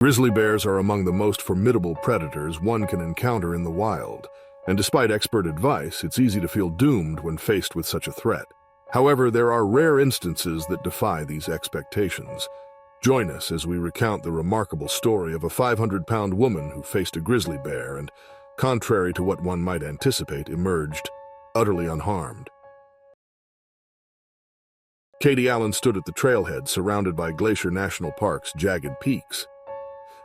Grizzly bears are among the most formidable predators one can encounter in the wild, and despite expert advice, it's easy to feel doomed when faced with such a threat. However, there are rare instances that defy these expectations. Join us as we recount the remarkable story of a 500-pound woman who faced a grizzly bear and, contrary to what one might anticipate, emerged utterly unharmed. Katie Allen stood at the trailhead surrounded by Glacier National Park's jagged peaks.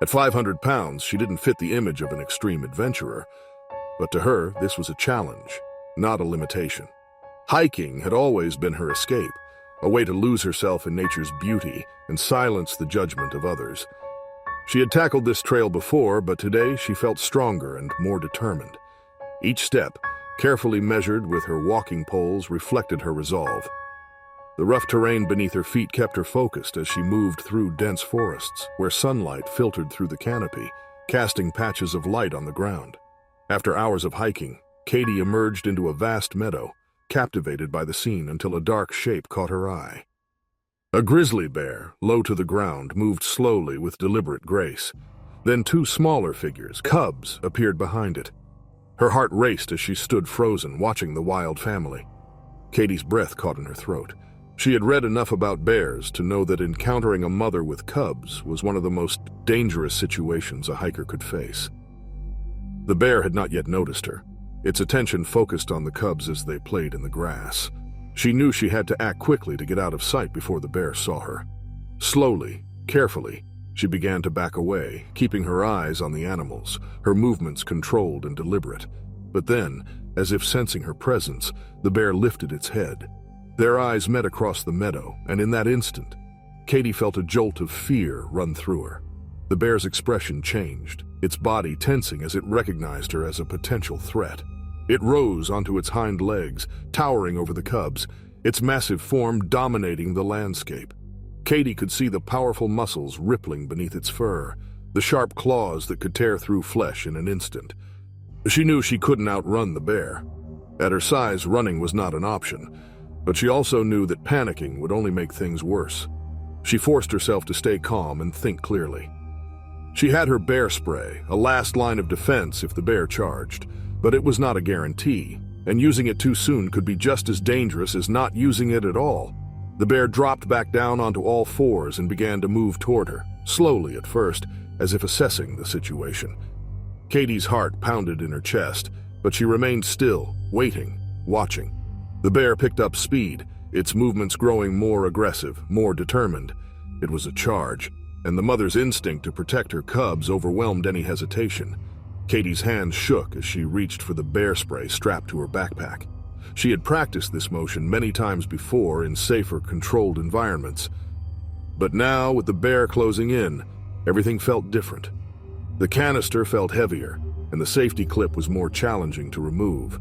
At 500 pounds, she didn't fit the image of an extreme adventurer, but to her, this was a challenge, not a limitation. Hiking had always been her escape, a way to lose herself in nature's beauty and silence the judgment of others. She had tackled this trail before, but today she felt stronger and more determined. Each step, carefully measured with her walking poles, reflected her resolve. The rough terrain beneath her feet kept her focused as she moved through dense forests, where sunlight filtered through the canopy, casting patches of light on the ground. After hours of hiking, Katie emerged into a vast meadow, captivated by the scene until a dark shape caught her eye. A grizzly bear, low to the ground, moved slowly with deliberate grace. Then two smaller figures, cubs, appeared behind it. Her heart raced as she stood frozen, watching the wild family. Katie's breath caught in her throat. She had read enough about bears to know that encountering a mother with cubs was one of the most dangerous situations a hiker could face. The bear had not yet noticed her. Its attention focused on the cubs as they played in the grass. She knew she had to act quickly to get out of sight before the bear saw her. Slowly, carefully, she began to back away, keeping her eyes on the animals, her movements controlled and deliberate. But then, as if sensing her presence, the bear lifted its head. Their eyes met across the meadow, and in that instant, Katie felt a jolt of fear run through her. The bear's expression changed, its body tensing as it recognized her as a potential threat. It rose onto its hind legs, towering over the cubs, its massive form dominating the landscape. Katie could see the powerful muscles rippling beneath its fur, the sharp claws that could tear through flesh in an instant. She knew she couldn't outrun the bear. At her size, running was not an option. But she also knew that panicking would only make things worse. She forced herself to stay calm and think clearly. She had her bear spray, a last line of defense if the bear charged, but it was not a guarantee, and using it too soon could be just as dangerous as not using it at all. The bear dropped back down onto all fours and began to move toward her, slowly at first, as if assessing the situation. Katie's heart pounded in her chest, but she remained still, waiting, watching. The bear picked up speed, its movements growing more aggressive, more determined. It was a charge, and the mother's instinct to protect her cubs overwhelmed any hesitation. Katie's hands shook as she reached for the bear spray strapped to her backpack. She had practiced this motion many times before in safer, controlled environments. But now, with the bear closing in, everything felt different. The canister felt heavier, and the safety clip was more challenging to remove.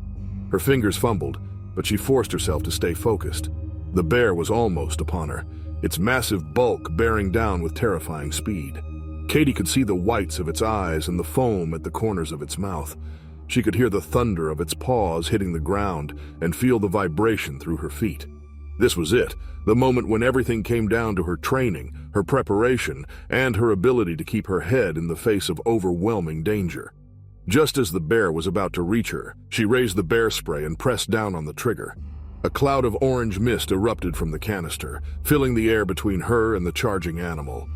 Her fingers fumbled, but she forced herself to stay focused. The bear was almost upon her, its massive bulk bearing down with terrifying speed. Katie could see the whites of its eyes and the foam at the corners of its mouth. She could hear the thunder of its paws hitting the ground and feel the vibration through her feet. This was it, the moment when everything came down to her training, her preparation, and her ability to keep her head in the face of overwhelming danger. Just as the bear was about to reach her, she raised the bear spray and pressed down on the trigger. A cloud of orange mist erupted from the canister, filling the air between her and the charging animal.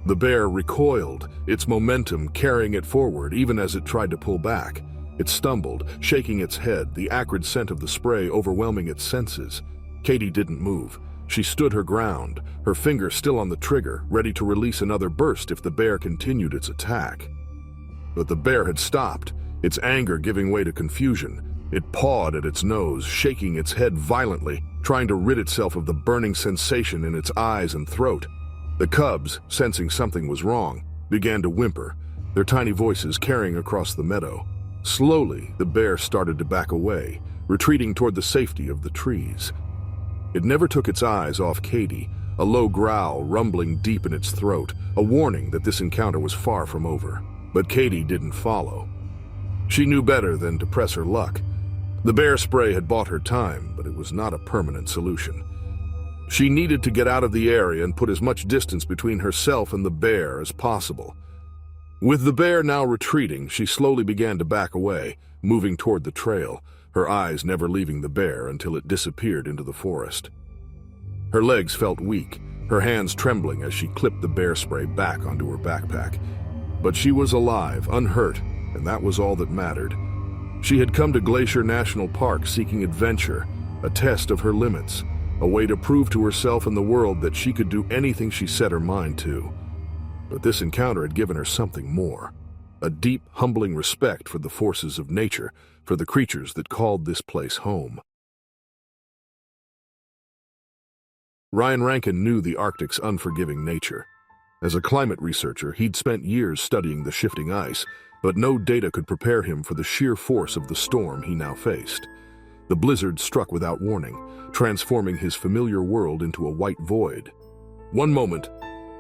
The bear recoiled, its momentum carrying it forward even as it tried to pull back. It stumbled, shaking its head, the acrid scent of the spray overwhelming its senses. Katie didn't move. She stood her ground, her finger still on the trigger, ready to release another burst if the bear continued its attack. But the bear had stopped, its anger giving way to confusion. It pawed at its nose, shaking its head violently, trying to rid itself of the burning sensation in its eyes and throat. The cubs, sensing something was wrong, began to whimper, their tiny voices carrying across the meadow. Slowly, the bear started to back away, retreating toward the safety of the trees. It never took its eyes off Katie, a low growl rumbling deep in its throat, a warning that this encounter was far from over. But Katie didn't follow. She knew better than to press her luck. The bear spray had bought her time, but it was not a permanent solution. She needed to get out of the area and put as much distance between herself and the bear as possible. With the bear now retreating, she slowly began to back away, moving toward the trail, her eyes never leaving the bear until it disappeared into the forest. Her legs felt weak, her hands trembling as she clipped the bear spray back onto her backpack. But she was alive, unhurt, and that was all that mattered. She had come to Glacier National Park seeking adventure, a test of her limits, a way to prove to herself and the world that she could do anything she set her mind to. But this encounter had given her something more, a deep, humbling respect for the forces of nature, for the creatures that called this place home. Ryan Rankin knew the Arctic's unforgiving nature. As a climate researcher, he'd spent years studying the shifting ice, but no data could prepare him for the sheer force of the storm he now faced. The blizzard struck without warning, transforming his familiar world into a white void. One moment,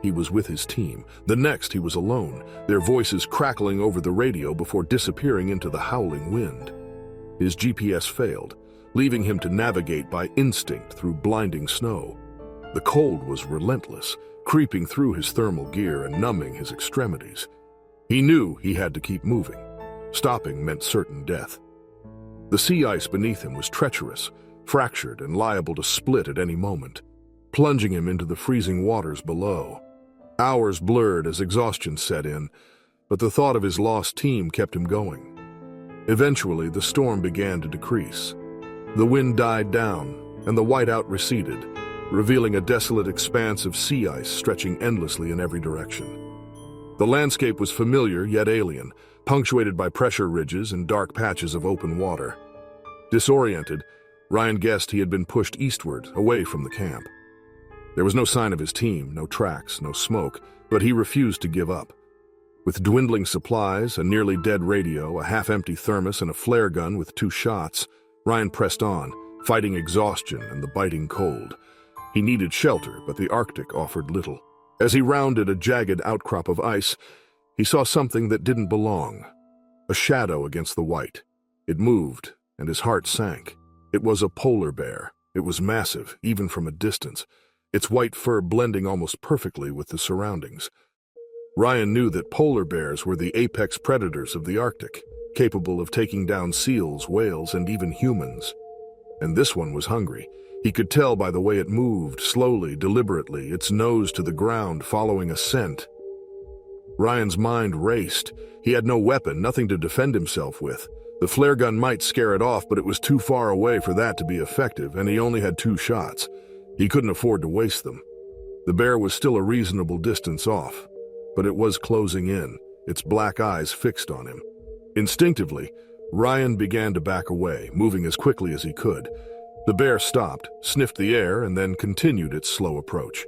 he was with his team. The next, he was alone, their voices crackling over the radio before disappearing into the howling wind. His GPS failed, leaving him to navigate by instinct through blinding snow. The cold was relentless, creeping through his thermal gear and numbing his extremities. He knew he had to keep moving. Stopping meant certain death. The sea ice beneath him was treacherous, fractured and liable to split at any moment, plunging him into the freezing waters below. Hours blurred as exhaustion set in, but the thought of his lost team kept him going. Eventually, the storm began to decrease. The wind died down, and the whiteout receded, revealing a desolate expanse of sea ice stretching endlessly in every direction. The landscape was familiar yet alien, punctuated by pressure ridges and dark patches of open water. Disoriented, Ryan guessed he had been pushed eastward, away from the camp. There was no sign of his team, no tracks, no smoke, but he refused to give up. With dwindling supplies, a nearly dead radio, a half-empty thermos, and a flare gun with 2 shots, Ryan pressed on, fighting exhaustion and the biting cold. He needed shelter, but the Arctic offered little. As he rounded a jagged outcrop of ice, he saw something that didn't belong. A shadow against the white. It moved, and his heart sank. It was a polar bear. It was massive, even from a distance, its white fur blending almost perfectly with the surroundings. Ryan knew that polar bears were the apex predators of the Arctic, capable of taking down seals, whales, and even humans. And this one was hungry. He could tell by the way it moved, slowly, deliberately, its nose to the ground, following a scent. Ryan's mind raced. He had no weapon, nothing to defend himself with. The flare gun might scare it off, but it was too far away for that to be effective, and he only had 2 shots. He couldn't afford to waste them. The bear was still a reasonable distance off, but it was closing in, its black eyes fixed on him. Instinctively, Ryan began to back away, moving as quickly as he could. The bear stopped, sniffed the air, and then continued its slow approach.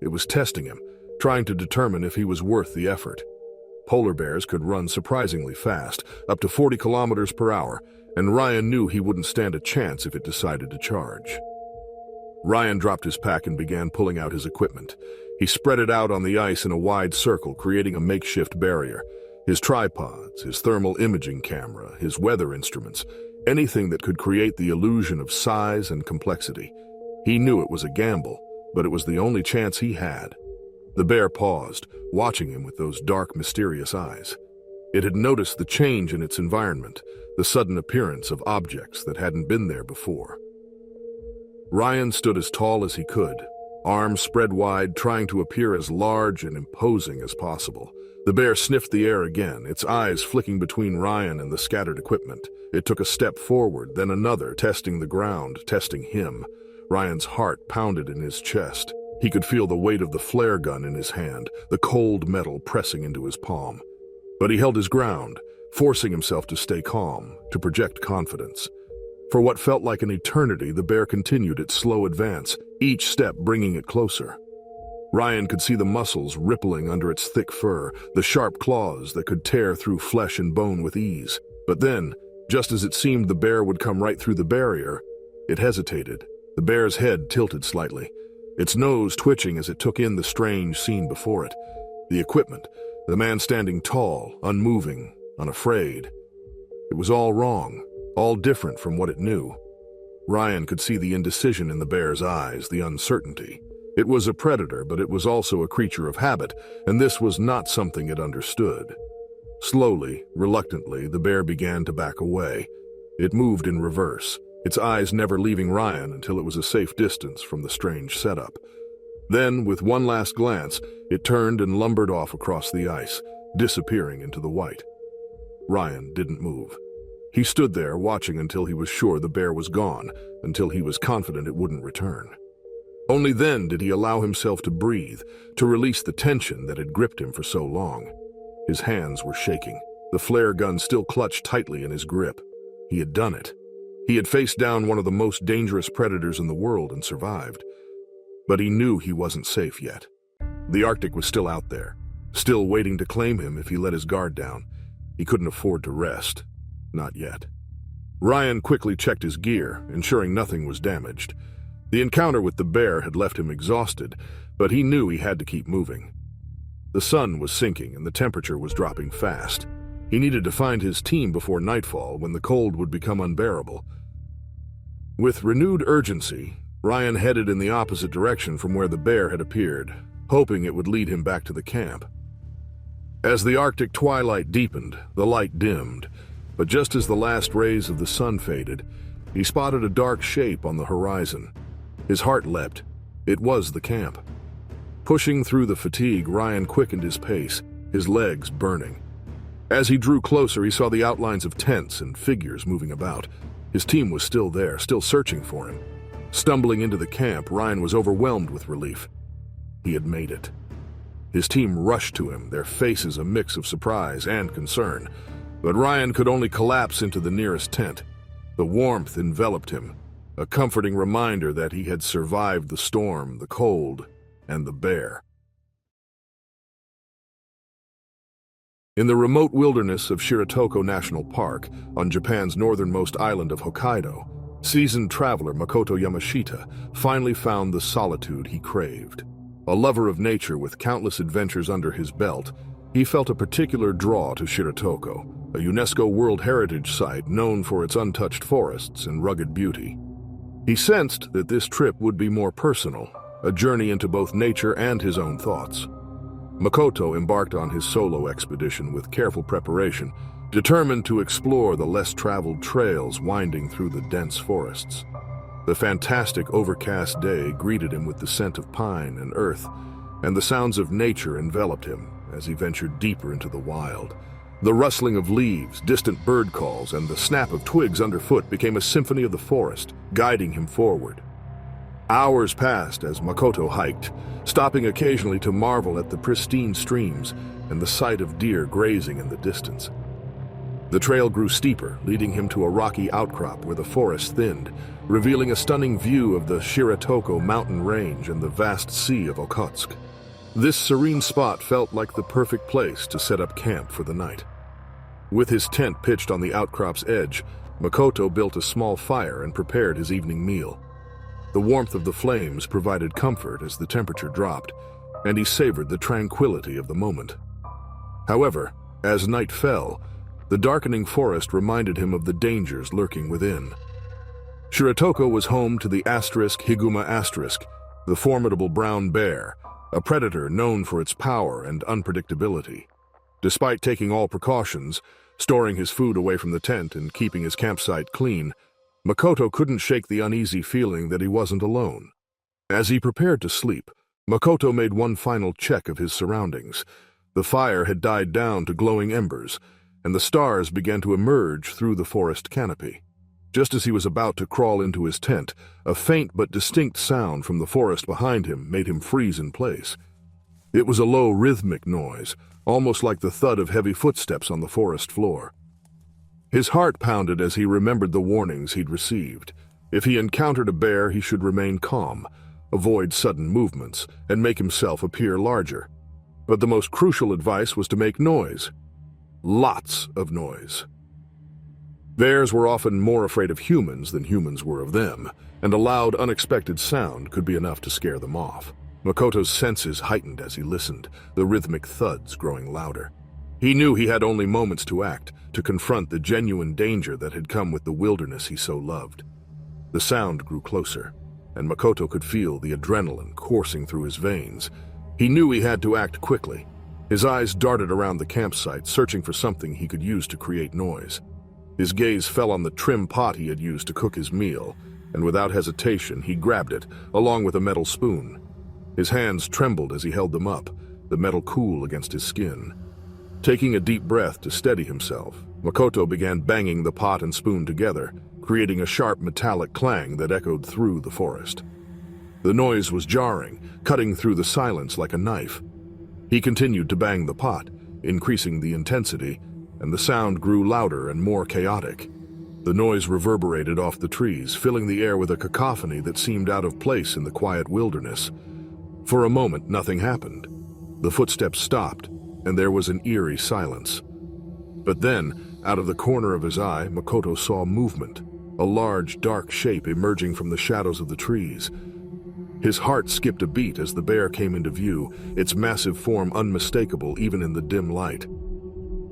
It was testing him, trying to determine if he was worth the effort. Polar bears could run surprisingly fast, up to 40 kilometers per hour, and Ryan knew he wouldn't stand a chance if it decided to charge. Ryan dropped his pack and began pulling out his equipment. He spread it out on the ice in a wide circle, creating a makeshift barrier. His tripods, his thermal imaging camera, his weather instruments, anything that could create the illusion of size and complexity. He knew it was a gamble, but it was the only chance he had. The bear paused, watching him with those dark, mysterious eyes. It had noticed the change in its environment, the sudden appearance of objects that hadn't been there before. Ryan stood as tall as he could, arms spread wide, trying to appear as large and imposing as possible. The bear sniffed the air again, its eyes flicking between Ryan and the scattered equipment. It took a step forward, then another, testing the ground, testing him. Ryan's heart pounded in his chest. He could feel the weight of the flare gun in his hand, the cold metal pressing into his palm. But he held his ground, forcing himself to stay calm, to project confidence. For what felt like an eternity, the bear continued its slow advance, each step bringing it closer. Ryan could see the muscles rippling under its thick fur, the sharp claws that could tear through flesh and bone with ease. But then, just as it seemed the bear would come right through the barrier, it hesitated. The bear's head tilted slightly, its nose twitching as it took in the strange scene before it. The equipment, the man standing tall, unmoving, unafraid. It was all wrong, all different from what it knew. Ryan could see the indecision in the bear's eyes, the uncertainty. It was a predator, but it was also a creature of habit, and this was not something it understood. Slowly, reluctantly, the bear began to back away. It moved in reverse, its eyes never leaving Ryan until it was a safe distance from the strange setup. Then, with one last glance, it turned and lumbered off across the ice, disappearing into the white. Ryan didn't move. He stood there, watching until he was sure the bear was gone, until he was confident it wouldn't return. Only then did he allow himself to breathe, to release the tension that had gripped him for so long. His hands were shaking, the flare gun still clutched tightly in his grip. He had done it. He had faced down one of the most dangerous predators in the world and survived. But he knew he wasn't safe yet. The Arctic was still out there, still waiting to claim him if he let his guard down. He couldn't afford to rest. Not yet. Ryan quickly checked his gear, ensuring nothing was damaged. The encounter with the bear had left him exhausted, but he knew he had to keep moving. The sun was sinking and the temperature was dropping fast. He needed to find his team before nightfall, when the cold would become unbearable. With renewed urgency, Ryan headed in the opposite direction from where the bear had appeared, hoping it would lead him back to the camp. As the Arctic twilight deepened, the light dimmed, but just as the last rays of the sun faded, he spotted a dark shape on the horizon. His heart leapt. It was the camp. Pushing through the fatigue, Ryan quickened his pace, his legs burning. As he drew closer, he saw the outlines of tents and figures moving about. His team was still there, still searching for him. Stumbling into the camp, Ryan was overwhelmed with relief. He had made it. His team rushed to him, their faces a mix of surprise and concern. But Ryan could only collapse into the nearest tent. The warmth enveloped him, a comforting reminder that he had survived the storm, the cold, and the bear. In the remote wilderness of Shiratoko National Park, on Japan's northernmost island of Hokkaido, seasoned traveler Makoto Yamashita finally found the solitude he craved. A lover of nature with countless adventures under his belt, he felt a particular draw to Shiratoko, a UNESCO World Heritage Site known for its untouched forests and rugged beauty. He sensed that this trip would be more personal, a journey into both nature and his own thoughts. Makoto embarked on his solo expedition with careful preparation, determined to explore the less-traveled trails winding through the dense forests. The fantastic overcast day greeted him with the scent of pine and earth, and the sounds of nature enveloped him as he ventured deeper into the wild. The rustling of leaves, distant bird calls, and the snap of twigs underfoot became a symphony of the forest, guiding him forward. Hours passed as Makoto hiked, stopping occasionally to marvel at the pristine streams and the sight of deer grazing in the distance. The trail grew steeper, leading him to a rocky outcrop where the forest thinned, revealing a stunning view of the Shiratoko mountain range and the vast sea of Okhotsk. This serene spot felt like the perfect place to set up camp for the night. With his tent pitched on the outcrop's edge, Makoto built a small fire and prepared his evening meal. The warmth of the flames provided comfort as the temperature dropped, and he savored the tranquility of the moment. However, as night fell, the darkening forest reminded him of the dangers lurking within. Shiratoko was home to the Higuma*, the formidable brown bear, a predator known for its power and unpredictability. Despite taking all precautions, storing his food away from the tent and keeping his campsite clean, Makoto couldn't shake the uneasy feeling that he wasn't alone. As he prepared to sleep, Makoto made one final check of his surroundings. The fire had died down to glowing embers, and the stars began to emerge through the forest canopy. Just as he was about to crawl into his tent, a faint but distinct sound from the forest behind him made him freeze in place. It was a low, rhythmic noise, almost like the thud of heavy footsteps on the forest floor. His heart pounded as he remembered the warnings he'd received. If he encountered a bear, he should remain calm, avoid sudden movements, and make himself appear larger. But the most crucial advice was to make noise. Lots of noise. Bears were often more afraid of humans than humans were of them, and a loud, unexpected sound could be enough to scare them off. Makoto's senses heightened as he listened, the rhythmic thuds growing louder. He knew he had only moments to act, to confront the genuine danger that had come with the wilderness he so loved. The sound grew closer, and Makoto could feel the adrenaline coursing through his veins. He knew he had to act quickly. His eyes darted around the campsite, searching for something he could use to create noise. His gaze fell on the trim pot he had used to cook his meal, and without hesitation, he grabbed it, along with a metal spoon. His hands trembled as he held them up, the metal cool against his skin. Taking a deep breath to steady himself, Makoto began banging the pot and spoon together, creating a sharp metallic clang that echoed through the forest. The noise was jarring, cutting through the silence like a knife. He continued to bang the pot, increasing the intensity, and the sound grew louder and more chaotic. The noise reverberated off the trees, filling the air with a cacophony that seemed out of place in the quiet wilderness. For a moment, nothing happened. The footsteps stopped, and there was an eerie silence. But then, out of the corner of his eye, Makoto saw movement, a large, dark shape emerging from the shadows of the trees. His heart skipped a beat as the bear came into view, its massive form unmistakable even in the dim light.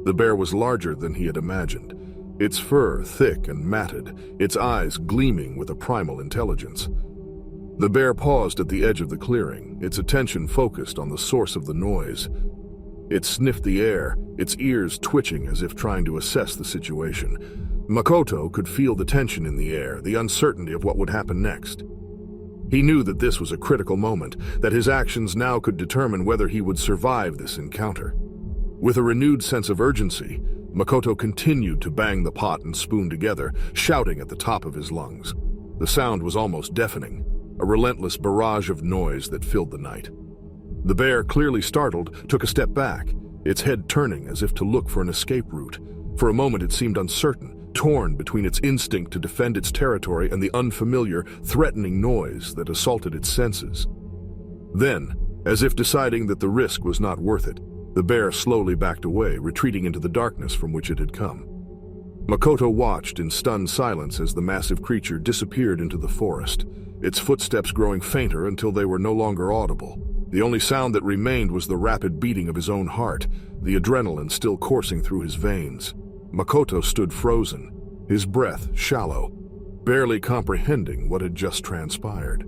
The bear was larger than he had imagined, its fur thick and matted, its eyes gleaming with a primal intelligence. The bear paused at the edge of the clearing, its attention focused on the source of the noise. It sniffed the air, its ears twitching as if trying to assess the situation. Makoto could feel the tension in the air, the uncertainty of what would happen next. He knew that this was a critical moment, that his actions now could determine whether he would survive this encounter. With a renewed sense of urgency, Makoto continued to bang the pot and spoon together, shouting at the top of his lungs. The sound was almost deafening, a relentless barrage of noise that filled the night. The bear, clearly startled, took a step back, its head turning as if to look for an escape route. For a moment it seemed uncertain, torn between its instinct to defend its territory and the unfamiliar, threatening noise that assaulted its senses. Then, as if deciding that the risk was not worth it, the bear slowly backed away, retreating into the darkness from which it had come. Makoto watched in stunned silence as the massive creature disappeared into the forest, its footsteps growing fainter until they were no longer audible. The only sound that remained was the rapid beating of his own heart, the adrenaline still coursing through his veins. Makoto stood frozen, his breath shallow, barely comprehending what had just transpired.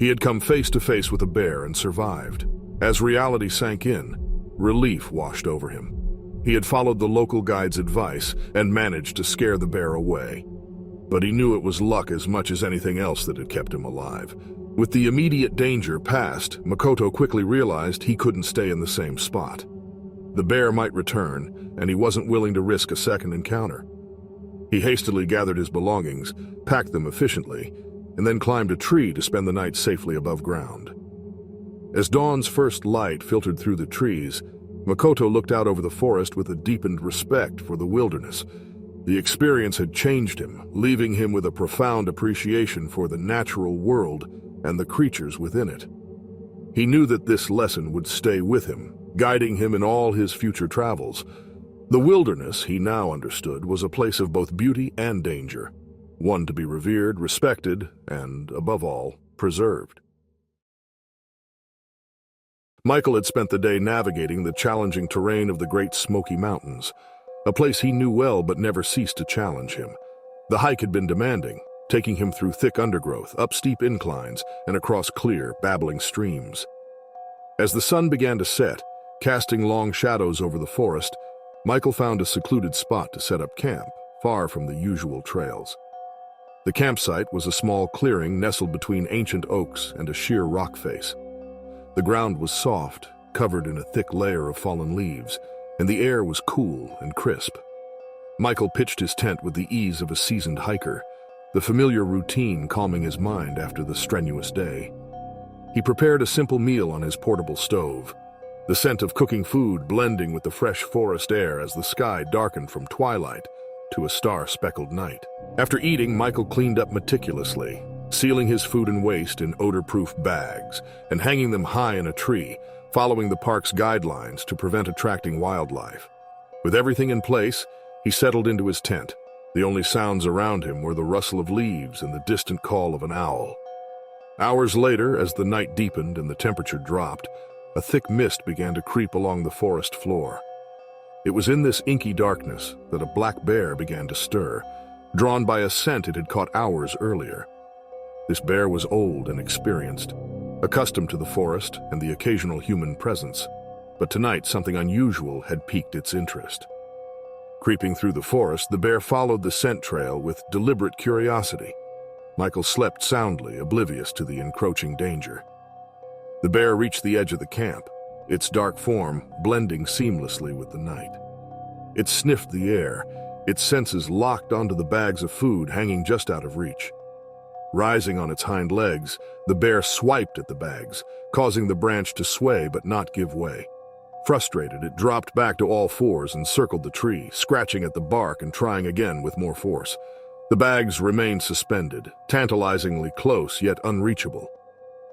He had come face to face with a bear and survived. As reality sank in, relief washed over him. He had followed the local guide's advice and managed to scare the bear away. But he knew it was luck as much as anything else that had kept him alive. With the immediate danger past, Makoto quickly realized he couldn't stay in the same spot. The bear might return, and he wasn't willing to risk a second encounter. He hastily gathered his belongings, packed them efficiently, and then climbed a tree to spend the night safely above ground. As dawn's first light filtered through the trees, Makoto looked out over the forest with a deepened respect for the wilderness. The experience had changed him, leaving him with a profound appreciation for the natural world and the creatures within it. He knew that this lesson would stay with him, guiding him in all his future travels. The wilderness, he now understood, was a place of both beauty and danger, one to be revered, respected, and, above all, preserved. Michael had spent the day navigating the challenging terrain of the Great Smoky Mountains, a place he knew well but never ceased to challenge him. The hike had been demanding, taking him through thick undergrowth, up steep inclines, and across clear, babbling streams. As the sun began to set, casting long shadows over the forest, Michael found a secluded spot to set up camp, far from the usual trails. The campsite was a small clearing nestled between ancient oaks and a sheer rock face. The ground was soft, covered in a thick layer of fallen leaves, and the air was cool and crisp. Michael pitched his tent with the ease of a seasoned hiker, the familiar routine calming his mind after the strenuous day. He prepared a simple meal on his portable stove, the scent of cooking food blending with the fresh forest air as the sky darkened from twilight to a star-speckled night. After eating, Michael cleaned up meticulously, sealing his food and waste in odor-proof bags and hanging them high in a tree, following the park's guidelines to prevent attracting wildlife. With everything in place, he settled into his tent. The only sounds around him were the rustle of leaves and the distant call of an owl. Hours later, as the night deepened and the temperature dropped, a thick mist began to creep along the forest floor. It was in this inky darkness that a black bear began to stir, drawn by a scent it had caught hours earlier. This bear was old and experienced, accustomed to the forest and the occasional human presence. But tonight, something unusual had piqued its interest. Creeping through the forest, the bear followed the scent trail with deliberate curiosity. Michael slept soundly, oblivious to the encroaching danger. The bear reached the edge of the camp, its dark form blending seamlessly with the night. It sniffed the air, its senses locked onto the bags of food hanging just out of reach. Rising on its hind legs, the bear swiped at the bags, causing the branch to sway but not give way. Frustrated, it dropped back to all fours and circled the tree, scratching at the bark and trying again with more force. The bags remained suspended, tantalizingly close yet unreachable.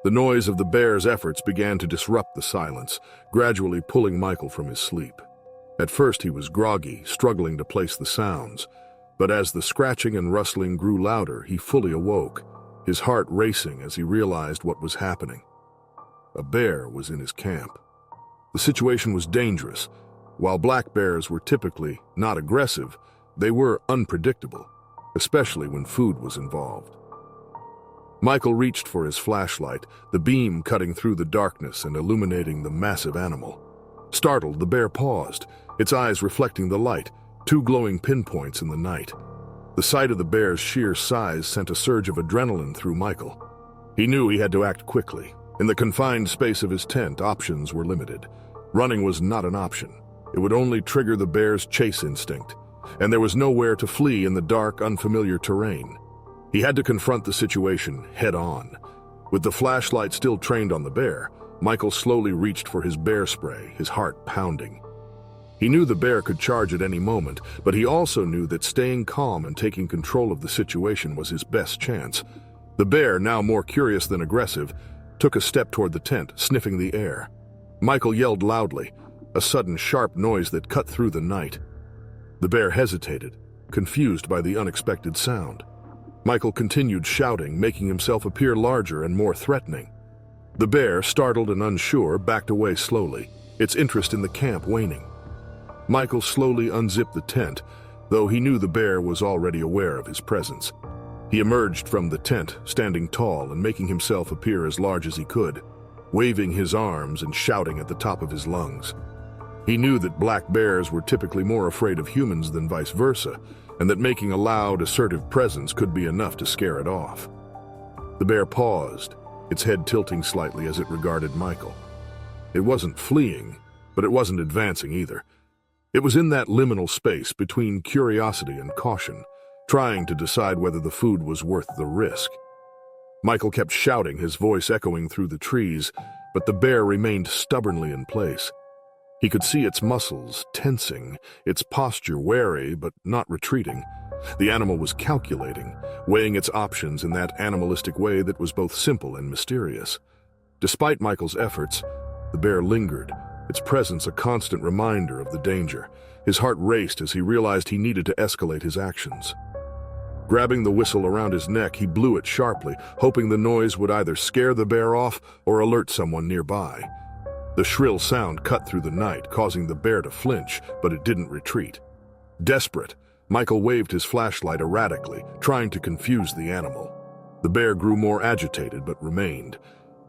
The noise of the bear's efforts began to disrupt the silence, gradually pulling Michael from his sleep. At first he was groggy, struggling to place the sounds, but as the scratching and rustling grew louder, he fully awoke, his heart racing as he realized what was happening. A bear was in his camp. The situation was dangerous. While black bears were typically not aggressive, they were unpredictable, especially when food was involved. Michael reached for his flashlight, the beam cutting through the darkness and illuminating the massive animal. Startled, the bear paused, its eyes reflecting the light, two glowing pinpoints in the night. The sight of the bear's sheer size sent a surge of adrenaline through Michael. He knew he had to act quickly. In the confined space of his tent, options were limited. Running was not an option. It would only trigger the bear's chase instinct, and there was nowhere to flee in the dark, unfamiliar terrain. He had to confront the situation head-on. With the flashlight still trained on the bear, Michael slowly reached for his bear spray, his heart pounding. He knew the bear could charge at any moment, but he also knew that staying calm and taking control of the situation was his best chance. The bear, now more curious than aggressive, took a step toward the tent, sniffing the air. Michael yelled loudly, a sudden sharp noise that cut through the night. The bear hesitated, confused by the unexpected sound. Michael continued shouting, making himself appear larger and more threatening. The bear, startled and unsure, backed away slowly, its interest in the camp waning. Michael slowly unzipped the tent, though he knew the bear was already aware of his presence. He emerged from the tent, standing tall and making himself appear as large as he could, waving his arms and shouting at the top of his lungs. He knew that black bears were typically more afraid of humans than vice versa, and that making a loud, assertive presence could be enough to scare it off. The bear paused, its head tilting slightly as it regarded Michael. It wasn't fleeing, but it wasn't advancing either. It was in that liminal space between curiosity and caution, trying to decide whether the food was worth the risk. Michael kept shouting, his voice echoing through the trees, but the bear remained stubbornly in place. He could see its muscles tensing, its posture wary but not retreating. The animal was calculating, weighing its options in that animalistic way that was both simple and mysterious. Despite Michael's efforts, the bear lingered, its presence a constant reminder of the danger. His heart raced as he realized he needed to escalate his actions. Grabbing the whistle around his neck, he blew it sharply, hoping the noise would either scare the bear off or alert someone nearby. The shrill sound cut through the night, causing the bear to flinch, but it didn't retreat. Desperate, Michael waved his flashlight erratically, trying to confuse the animal. The bear grew more agitated but remained.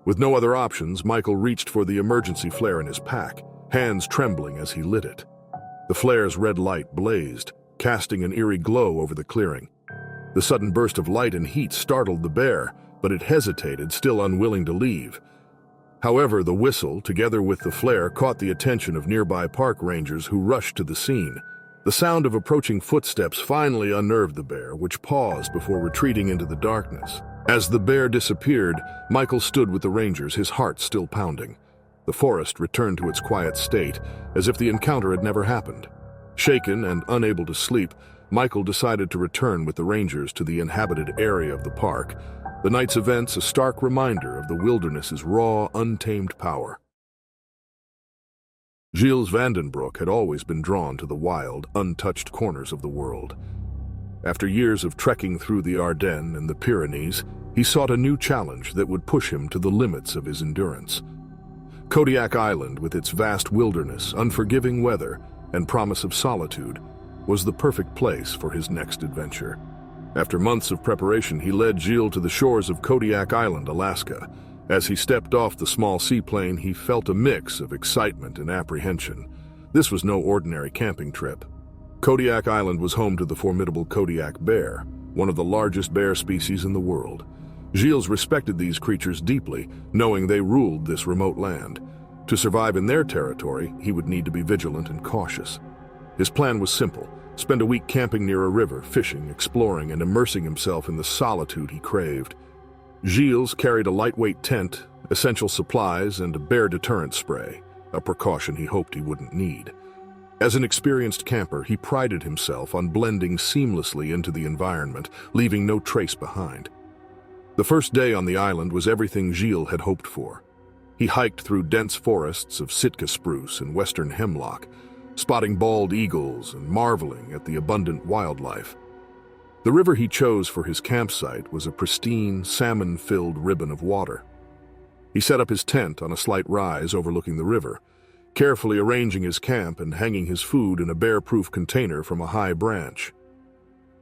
With no other options, Michael reached for the emergency flare in his pack, hands trembling as he lit it. The flare's red light blazed, casting an eerie glow over the clearing. The sudden burst of light and heat startled the bear, but it hesitated, still unwilling to leave. However, the whistle, together with the flare, caught the attention of nearby park rangers who rushed to the scene. The sound of approaching footsteps finally unnerved the bear, which paused before retreating into the darkness. As the bear disappeared, Michael stood with the rangers, his heart still pounding. The forest returned to its quiet state, as if the encounter had never happened. Shaken and unable to sleep, Michael decided to return with the rangers to the inhabited area of the park. The night's events a stark reminder of the wilderness's raw, untamed power. Gilles Vandenbroek had always been drawn to the wild, untouched corners of the world. After years of trekking through the Ardennes and the Pyrenees, he sought a new challenge that would push him to the limits of his endurance. Kodiak Island, with its vast wilderness, unforgiving weather, and promise of solitude, was the perfect place for his next adventure. After months of preparation, he led Gilles to the shores of Kodiak Island, Alaska, As he stepped off the small seaplane, he felt a mix of excitement and apprehension. This was no ordinary camping trip. Kodiak Island was home to the formidable Kodiak bear, one of the largest bear species in the world. Gilles respected these creatures deeply, knowing they ruled this remote land. To survive in their territory, he would need to be vigilant and cautious. His plan was simple: spend a week camping near a river, fishing, exploring, and immersing himself in the solitude he craved. Gilles carried a lightweight tent, essential supplies, and a bear deterrent spray, a precaution he hoped he wouldn't need. As an experienced camper, he prided himself on blending seamlessly into the environment, leaving no trace behind. The first day on the island was everything Gilles had hoped for. He hiked through dense forests of Sitka spruce and western hemlock, spotting bald eagles and marveling at the abundant wildlife. The river he chose for his campsite was a pristine, salmon-filled ribbon of water. He set up his tent on a slight rise overlooking the river, carefully arranging his camp and hanging his food in a bear-proof container from a high branch.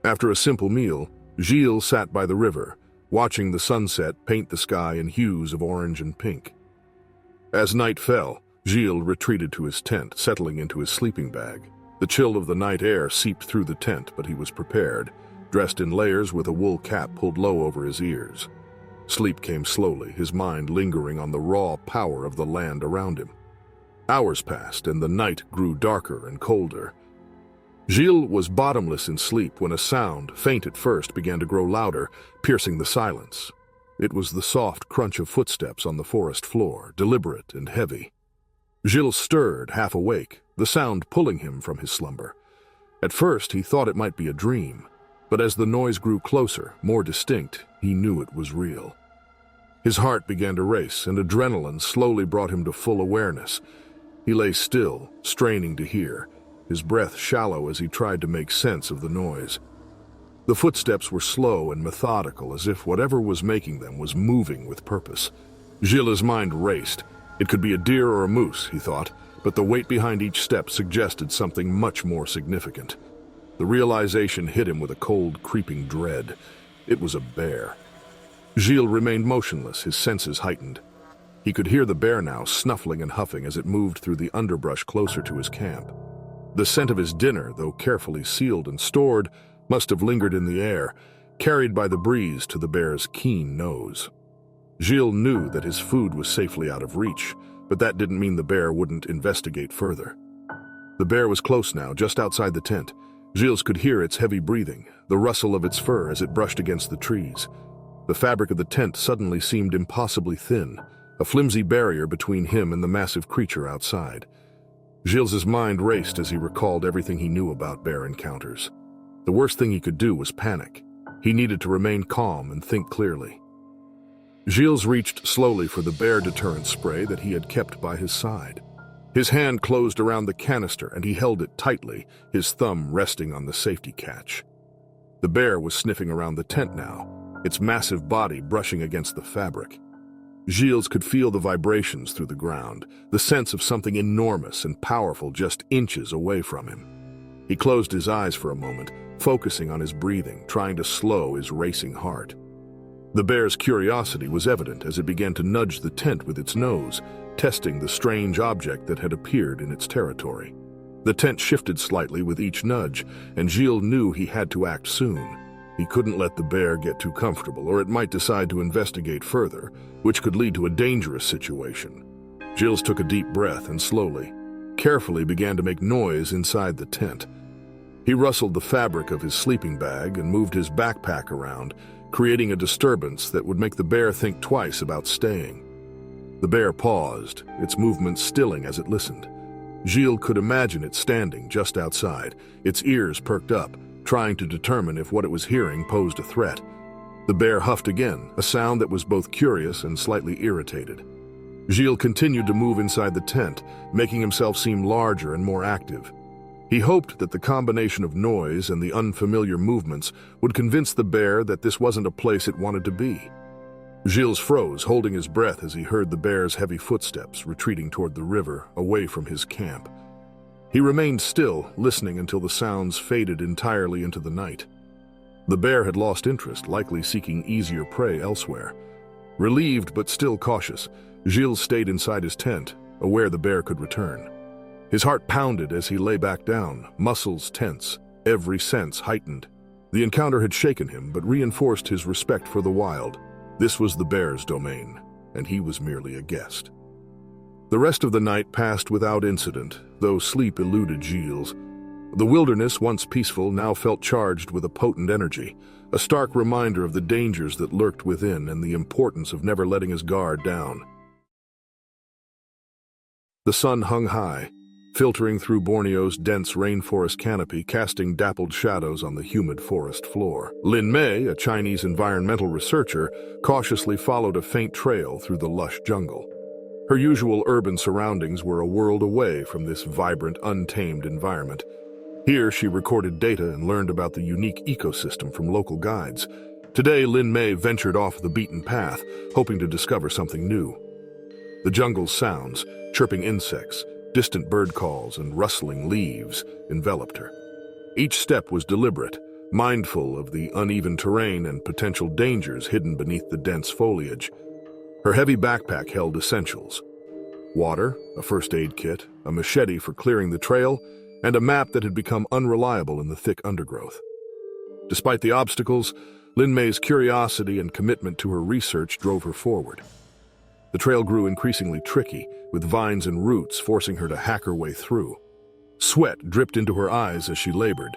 After a simple meal, Gilles sat by the river, watching the sunset paint the sky in hues of orange and pink. As night fell, Gilles retreated to his tent, settling into his sleeping bag. The chill of the night air seeped through the tent, but he was prepared, dressed in layers with a wool cap pulled low over his ears. Sleep came slowly, his mind lingering on the raw power of the land around him. Hours passed, and the night grew darker and colder. Gilles was bottomless in sleep when a sound, faint at first, began to grow louder, piercing the silence. It was the soft crunch of footsteps on the forest floor, deliberate and heavy. Gilles stirred, half awake, the sound pulling him from his slumber. At first, he thought it might be a dream, but as the noise grew closer, more distinct, he knew it was real. His heart began to race, and adrenaline slowly brought him to full awareness. He lay still, straining to hear, his breath shallow as he tried to make sense of the noise. The footsteps were slow and methodical, as if whatever was making them was moving with purpose. Gilles' mind raced. It could be a deer or a moose, he thought, but the weight behind each step suggested something much more significant. The realization hit him with a cold, creeping dread. It was a bear. Gilles remained motionless, his senses heightened. He could hear the bear now, snuffling and huffing as it moved through the underbrush closer to his camp. The scent of his dinner, though carefully sealed and stored, must have lingered in the air, carried by the breeze to the bear's keen nose. Gilles knew that his food was safely out of reach, but that didn't mean the bear wouldn't investigate further. The bear was close now, just outside the tent. Gilles could hear its heavy breathing, the rustle of its fur as it brushed against the trees. The fabric of the tent suddenly seemed impossibly thin, a flimsy barrier between him and the massive creature outside. Gilles' mind raced as he recalled everything he knew about bear encounters. The worst thing he could do was panic. He needed to remain calm and think clearly. Gilles reached slowly for the bear deterrent spray that he had kept by his side. His hand closed around the canister and he held it tightly, his thumb resting on the safety catch. The bear was sniffing around the tent now, its massive body brushing against the fabric. Gilles could feel the vibrations through the ground, the sense of something enormous and powerful just inches away from him. He closed his eyes for a moment, focusing on his breathing, trying to slow his racing heart. The bear's curiosity was evident as it began to nudge the tent with its nose, testing the strange object that had appeared in its territory. The tent shifted slightly with each nudge, and Gilles knew he had to act soon. He couldn't let the bear get too comfortable, or it might decide to investigate further, which could lead to a dangerous situation. Gilles took a deep breath and slowly, carefully began to make noise inside the tent. He rustled the fabric of his sleeping bag and moved his backpack around, creating a disturbance that would make the bear think twice about staying. The bear paused, its movements stilling as it listened. Gilles could imagine it standing just outside, its ears perked up, trying to determine if what it was hearing posed a threat. The bear huffed again, a sound that was both curious and slightly irritated. Gilles continued to move inside the tent, making himself seem larger and more active. He hoped that the combination of noise and the unfamiliar movements would convince the bear that this wasn't a place it wanted to be. Gilles froze, holding his breath as he heard the bear's heavy footsteps retreating toward the river, away from his camp. He remained still, listening until the sounds faded entirely into the night. The bear had lost interest, likely seeking easier prey elsewhere. Relieved but still cautious, Gilles stayed inside his tent, aware the bear could return. His heart pounded as he lay back down, muscles tense, every sense heightened. The encounter had shaken him, but reinforced his respect for the wild. This was the bear's domain, and he was merely a guest. The rest of the night passed without incident, though sleep eluded Gilles. The wilderness, once peaceful, now felt charged with a potent energy, a stark reminder of the dangers that lurked within and the importance of never letting his guard down. The sun hung high, filtering through Borneo's dense rainforest canopy, casting dappled shadows on the humid forest floor. Lin Mei, a Chinese environmental researcher, cautiously followed a faint trail through the lush jungle. Her usual urban surroundings were a world away from this vibrant, untamed environment. Here, she recorded data and learned about the unique ecosystem from local guides. Today, Lin Mei ventured off the beaten path, hoping to discover something new. The jungle's sounds, chirping insects, distant bird calls, and rustling leaves enveloped her. Each step was deliberate, mindful of the uneven terrain and potential dangers hidden beneath the dense foliage. Her heavy backpack held essentials: water, a first aid kit, a machete for clearing the trail, and a map that had become unreliable in the thick undergrowth. Despite the obstacles, Lin Mei's curiosity and commitment to her research drove her forward. The trail grew increasingly tricky, with vines and roots forcing her to hack her way through. Sweat dripped into her eyes as she labored,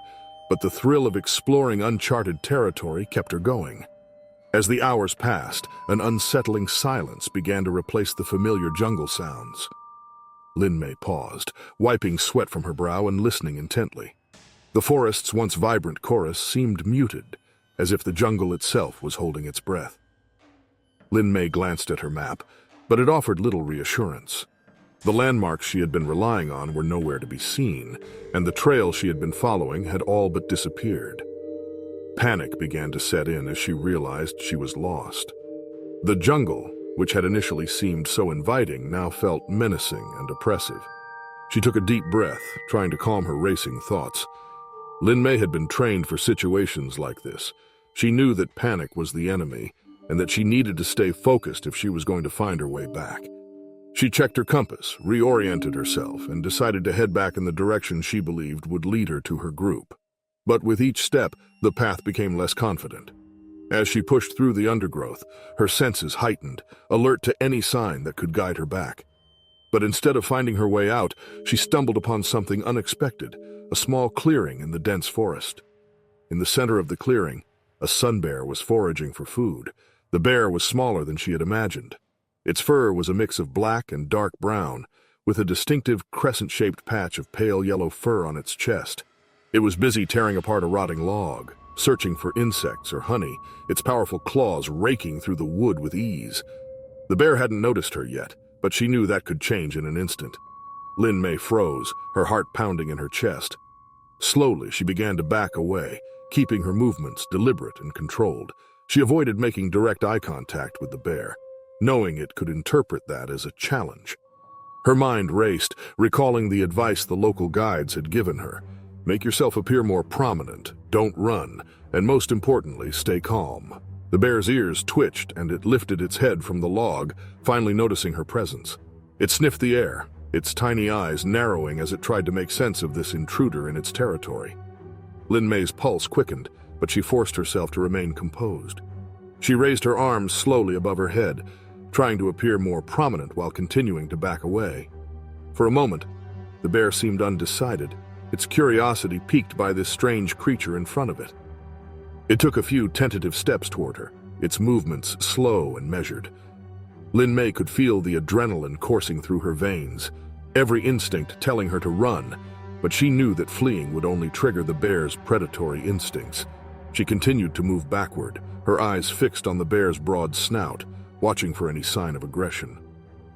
but the thrill of exploring uncharted territory kept her going. As the hours passed, an unsettling silence began to replace the familiar jungle sounds. Lin Mei paused, wiping sweat from her brow and listening intently. The forest's once vibrant chorus seemed muted, as if the jungle itself was holding its breath. Lin Mei glanced at her map, but it offered little reassurance. The landmarks she had been relying on were nowhere to be seen, and the trail she had been following had all but disappeared. Panic began to set in as she realized she was lost. The jungle, which had initially seemed so inviting, now felt menacing and oppressive. She took a deep breath, trying to calm her racing thoughts. Lin Mei had been trained for situations like this. She knew that panic was the enemy, and that she needed to stay focused if she was going to find her way back. She checked her compass, reoriented herself, and decided to head back in the direction she believed would lead her to her group. But with each step, the path became less confident. As she pushed through the undergrowth, her senses heightened, alert to any sign that could guide her back. But instead of finding her way out, she stumbled upon something unexpected, a small clearing in the dense forest. In the center of the clearing, a sun bear was foraging for food. The bear was smaller than she had imagined. Its fur was a mix of black and dark brown, with a distinctive crescent-shaped patch of pale yellow fur on its chest. It was busy tearing apart a rotting log, searching for insects or honey, its powerful claws raking through the wood with ease. The bear hadn't noticed her yet, but she knew that could change in an instant. Lin Mei froze, her heart pounding in her chest. Slowly, she began to back away, keeping her movements deliberate and controlled. She avoided making direct eye contact with the bear, knowing it could interpret that as a challenge. Her mind raced, recalling the advice the local guides had given her. Make yourself appear more prominent, don't run, and most importantly, stay calm. The bear's ears twitched and it lifted its head from the log, finally noticing her presence. It sniffed the air, its tiny eyes narrowing as it tried to make sense of this intruder in its territory. Lin Mei's pulse quickened, but she forced herself to remain composed. She raised her arms slowly above her head, trying to appear more prominent while continuing to back away. For a moment, the bear seemed undecided, its curiosity piqued by this strange creature in front of it. It took a few tentative steps toward her, its movements slow and measured. Lin Mei could feel the adrenaline coursing through her veins, every instinct telling her to run, but she knew that fleeing would only trigger the bear's predatory instincts. She continued to move backward, her eyes fixed on the bear's broad snout, watching for any sign of aggression.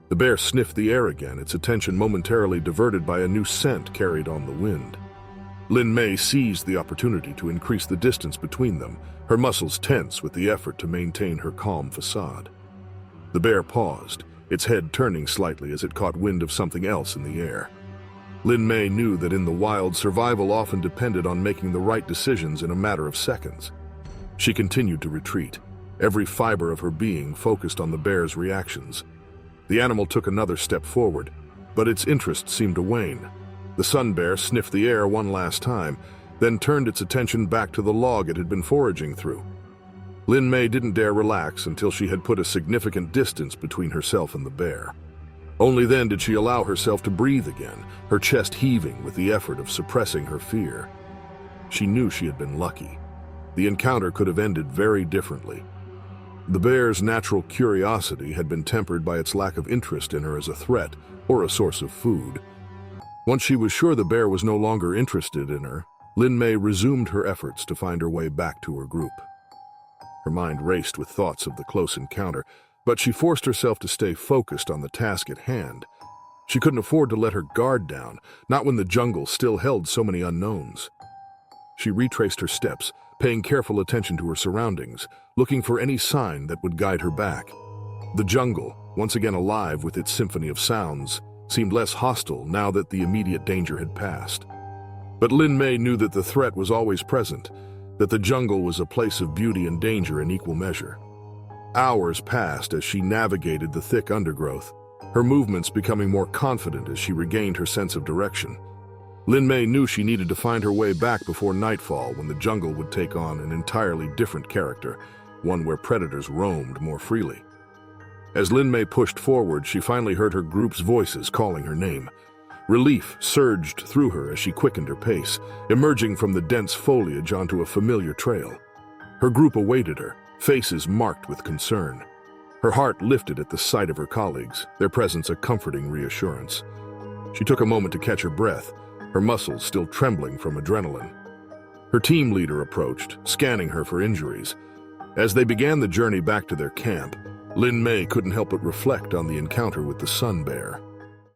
The bear sniffed the air again, its attention momentarily diverted by a new scent carried on the wind. Lin Mei seized the opportunity to increase the distance between them, her muscles tense with the effort to maintain her calm facade. The bear paused, its head turning slightly as it caught wind of something else in the air. Lin Mei knew that in the wild, survival often depended on making the right decisions in a matter of seconds. She continued to retreat, every fiber of her being focused on the bear's reactions. The animal took another step forward, but its interest seemed to wane. The sun bear sniffed the air one last time, then turned its attention back to the log it had been foraging through. Lin Mei didn't dare relax until she had put a significant distance between herself and the bear. Only then did she allow herself to breathe again, her chest heaving with the effort of suppressing her fear. She knew she had been lucky. The encounter could have ended very differently. The bear's natural curiosity had been tempered by its lack of interest in her as a threat or a source of food. Once she was sure the bear was no longer interested in her, Lin Mei resumed her efforts to find her way back to her group. Her mind raced with thoughts of the close encounter, but she forced herself to stay focused on the task at hand. She couldn't afford to let her guard down, not when the jungle still held so many unknowns. She retraced her steps, paying careful attention to her surroundings, looking for any sign that would guide her back. The jungle, once again alive with its symphony of sounds, seemed less hostile now that the immediate danger had passed. But Lin Mei knew that the threat was always present, that the jungle was a place of beauty and danger in equal measure. Hours passed as she navigated the thick undergrowth, her movements becoming more confident as she regained her sense of direction. Lin Mei knew she needed to find her way back before nightfall, when the jungle would take on an entirely different character, one where predators roamed more freely. As Lin Mei pushed forward, she finally heard her group's voices calling her name. Relief surged through her as she quickened her pace, emerging from the dense foliage onto a familiar trail. Her group awaited her, faces marked with concern. Her heart lifted at the sight of her colleagues, their presence a comforting reassurance. She took a moment to catch her breath, her muscles still trembling from adrenaline. Her team leader approached, scanning her for injuries. As they began the journey back to their camp, Lin Mei couldn't help but reflect on the encounter with the sun bear.